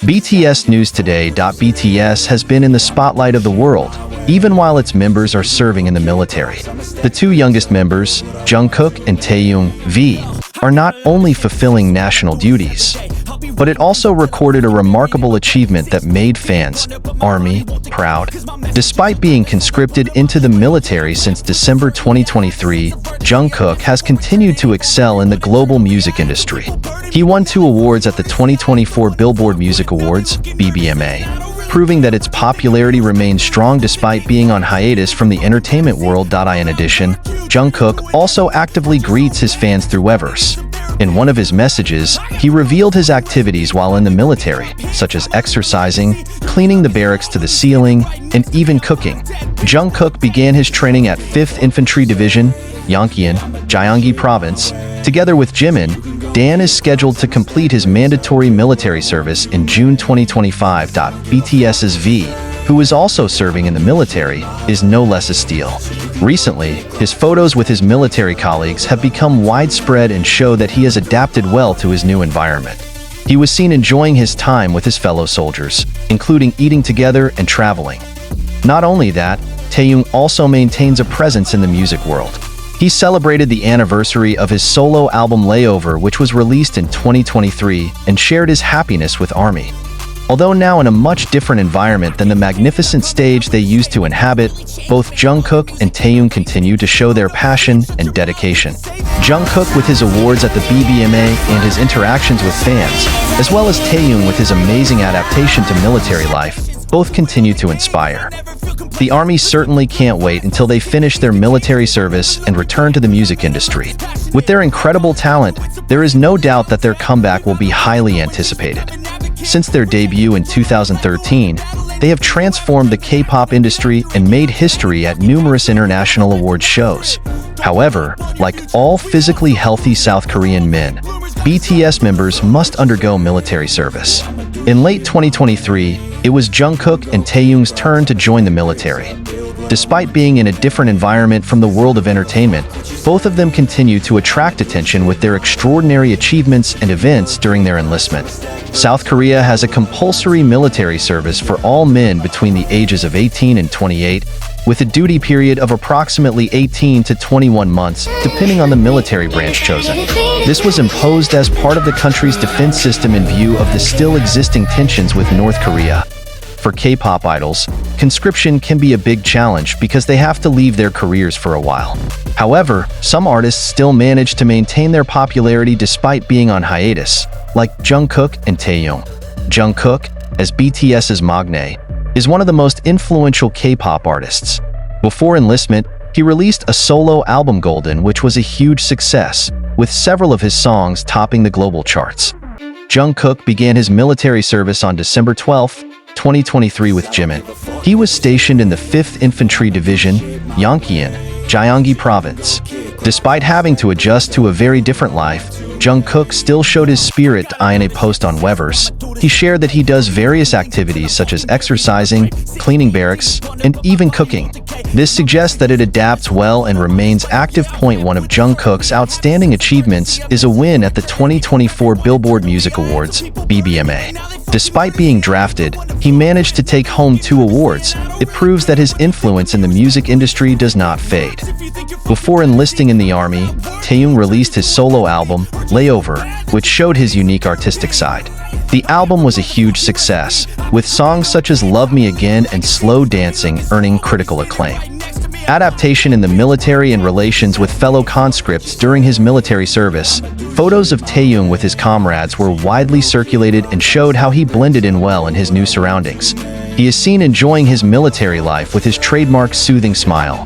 BTS News Today. BTS has been in the spotlight of the world, even while its members are serving in the military. The two youngest members, Jungkook and Taeyong V, are not only fulfilling national duties, but it also recorded a remarkable achievement that made fans, ARMY, proud. Despite being conscripted into the military since December 2023, Jungkook has continued to excel in the global music industry. He won 2 awards at the 2024 Billboard Music Awards, BBMA, proving that its popularity remains strong despite being on hiatus from the entertainment world. In addition, Jungkook also actively greets his fans through Weverse. In one of his messages, he revealed his activities while in the military, such as exercising, cleaning the barracks to the ceiling, and even cooking. Jungkook began his training at 5th Infantry Division, Jungkin, Gyeonggi Province. Together with Jimin, Dan is scheduled to complete his mandatory military service in June 2025. BTS's V, who is also serving in the military, is no less a steal. Recently, his photos with his military colleagues have become widespread and show that he has adapted well to his new environment. He was seen enjoying his time with his fellow soldiers, including eating together and traveling. Not only that, Taeyong also maintains a presence in the music world. He celebrated the anniversary of his solo album Layover, which was released in 2023, and shared his happiness with ARMY. Although now in a much different environment than the magnificent stage they used to inhabit, both Jungkook and Taeyong continue to show their passion and dedication. Jungkook with his awards at the BBMA and his interactions with fans, as well as Taeyong with his amazing adaptation to military life, both continue to inspire. The ARMY certainly can't wait until they finish their military service and return to the music industry. With their incredible talent, there is no doubt that their comeback will be highly anticipated. Since their debut in 2013, they have transformed the K-pop industry and made history at numerous international awards shows. However, like all physically healthy South Korean men, BTS members must undergo military service. In late 2023, it was Jungkook and Taeyong's turn to join the military. Despite being in a different environment from the world of entertainment, both of them continue to attract attention with their extraordinary achievements and events during their enlistment. South Korea has a compulsory military service for all men between the ages of 18 and 28, with a duty period of approximately 18 to 21 months, depending on the military branch chosen. This was imposed as part of the country's defense system in view of the still existing tensions with North Korea. For K-pop idols, conscription can be a big challenge because they have to leave their careers for a while. However, some artists still manage to maintain their popularity despite being on hiatus, like Jungkook and Taeyong. Jungkook, as BTS's magne, is one of the most influential K-pop artists. Before enlistment, he released a solo album Golden, which was a huge success, with several of his songs topping the global charts. Jungkook began his military service on December 12, 2023 with Jimin. He was stationed in the 5th Infantry Division, Jungkin, Gyeonggi Province. Despite having to adjust to a very different life, Jungkook still showed his spirit. In a post on Weverse, he shared that he does various activities such as exercising, cleaning barracks, and even cooking. This suggests that it adapts well and remains active. One of Jungkook's outstanding achievements is a win at the 2024 Billboard Music Awards, BBMA. Despite being drafted, he managed to take home 2 awards. It proves that his influence in the music industry does not fade. Before enlisting in the ARMY, Taeyong released his solo album, Layover, which showed his unique artistic side. The album was a huge success, with songs such as Love Me Again and Slow Dancing earning critical acclaim. Adaptation in the military and relations with fellow conscripts during his military service, photos of Taeyong with his comrades were widely circulated and showed how he blended in well in his new surroundings. He is seen enjoying his military life with his trademark soothing smile.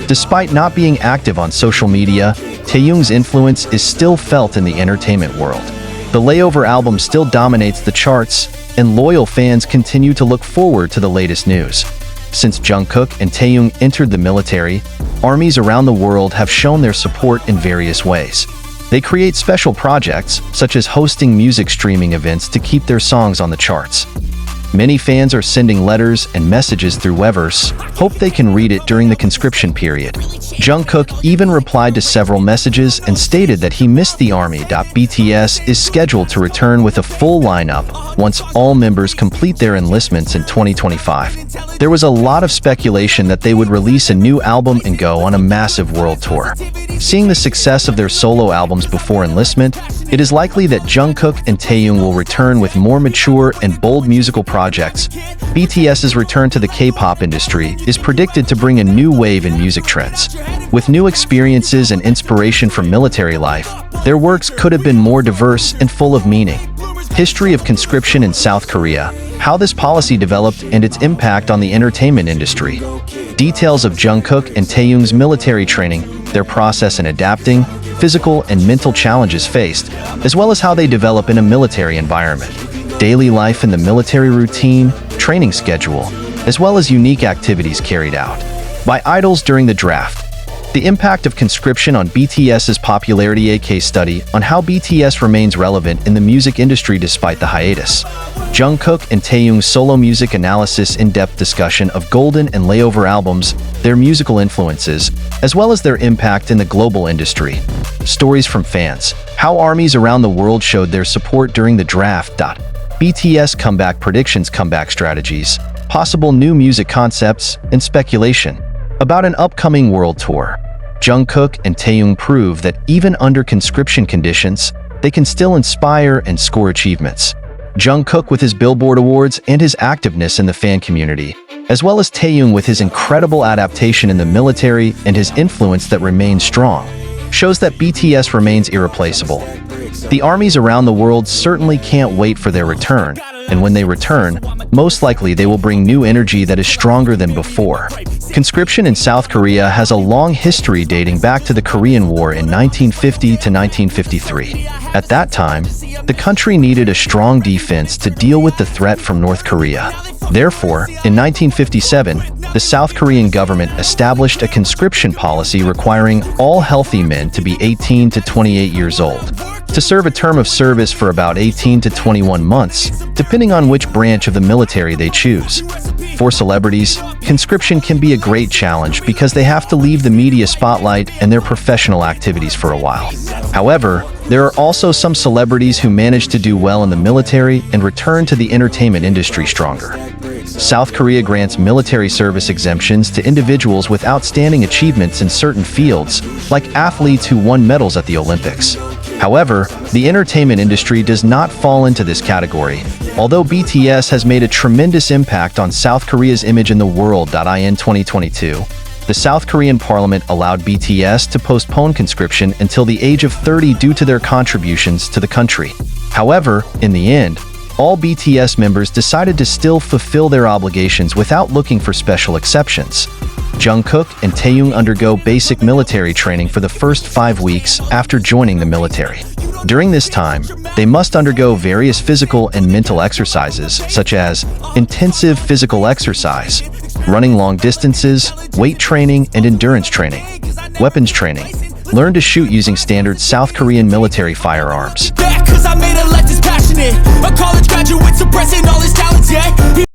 Despite not being active on social media, Taeyong's influence is still felt in the entertainment world. The Layover album still dominates the charts, and loyal fans continue to look forward to the latest news. Since Jungkook and Taeyong entered the military, armies around the world have shown their support in various ways. They create special projects, such as hosting music streaming events to keep their songs on the charts. Many fans are sending letters and messages through Weverse, hope they can read it during the conscription period. Jungkook even replied to several messages and stated that he missed the army. BTS is scheduled to return with a full lineup once all members complete their enlistments in 2025. There was a lot of speculation that they would release a new album and go on a massive world tour. Seeing the success of their solo albums before enlistment, it is likely that Jungkook and Taeyong will return with more mature and bold musical projects. BTS's return to the K-pop industry is predicted to bring a new wave in music trends. With new experiences and inspiration from military life, their works could have been more diverse and full of meaning. History of conscription in South Korea, how this policy developed and its impact on the entertainment industry. Details of Jungkook and Taeyong's military training, their process in adapting, physical and mental challenges faced, as well as how they develop in a military environment. Daily life in the military routine, training schedule, as well as unique activities carried out by idols during the draft. The impact of conscription on BTS's popularity. A case study on how BTS remains relevant in the music industry despite the hiatus. Jungkook and Taeyong's solo music analysis, in-depth discussion of Golden and Layover albums, their musical influences, as well as their impact in the global industry. Stories from fans, how armies around the world showed their support during the draft. BTS comeback predictions, comeback strategies, possible new music concepts, and speculation about an upcoming world tour. Jungkook and Taeyong prove that even under conscription conditions, they can still inspire and score achievements. Jungkook with his Billboard Awards and his activeness in the fan community, as well as Taeyong with his incredible adaptation in the military and his influence that remains strong, shows that BTS remains irreplaceable. The armies around the world certainly can't wait for their return, and when they return, most likely they will bring new energy that is stronger than before. Conscription in South Korea has a long history dating back to the Korean War in 1950 to 1953. At that time, the country needed a strong defense to deal with the threat from North Korea. Therefore, in 1957, the South Korean government established a conscription policy requiring all healthy men to be 18 to 28 years old, to serve a term of service for about 18 to 21 months, depending on which branch of the military they choose. For celebrities, conscription can be a great challenge because they have to leave the media spotlight and their professional activities for a while. However, there are also some celebrities who manage to do well in the military and return to the entertainment industry stronger. South Korea grants military service exemptions to individuals with outstanding achievements in certain fields, like athletes who won medals at the Olympics. However, the entertainment industry does not fall into this category, although BTS has made a tremendous impact on South Korea's image in the world. In 2022, the South Korean parliament allowed BTS to postpone conscription until the age of 30 due to their contributions to the country. However, in the end, all BTS members decided to still fulfill their obligations without looking for special exceptions. Jungkook and Taeyong undergo basic military training for the first 5 weeks after joining the military. During this time, they must undergo various physical and mental exercises, such as intensive physical exercise, running long distances, weight training and endurance training, weapons training, learn to shoot using standard South Korean military firearms.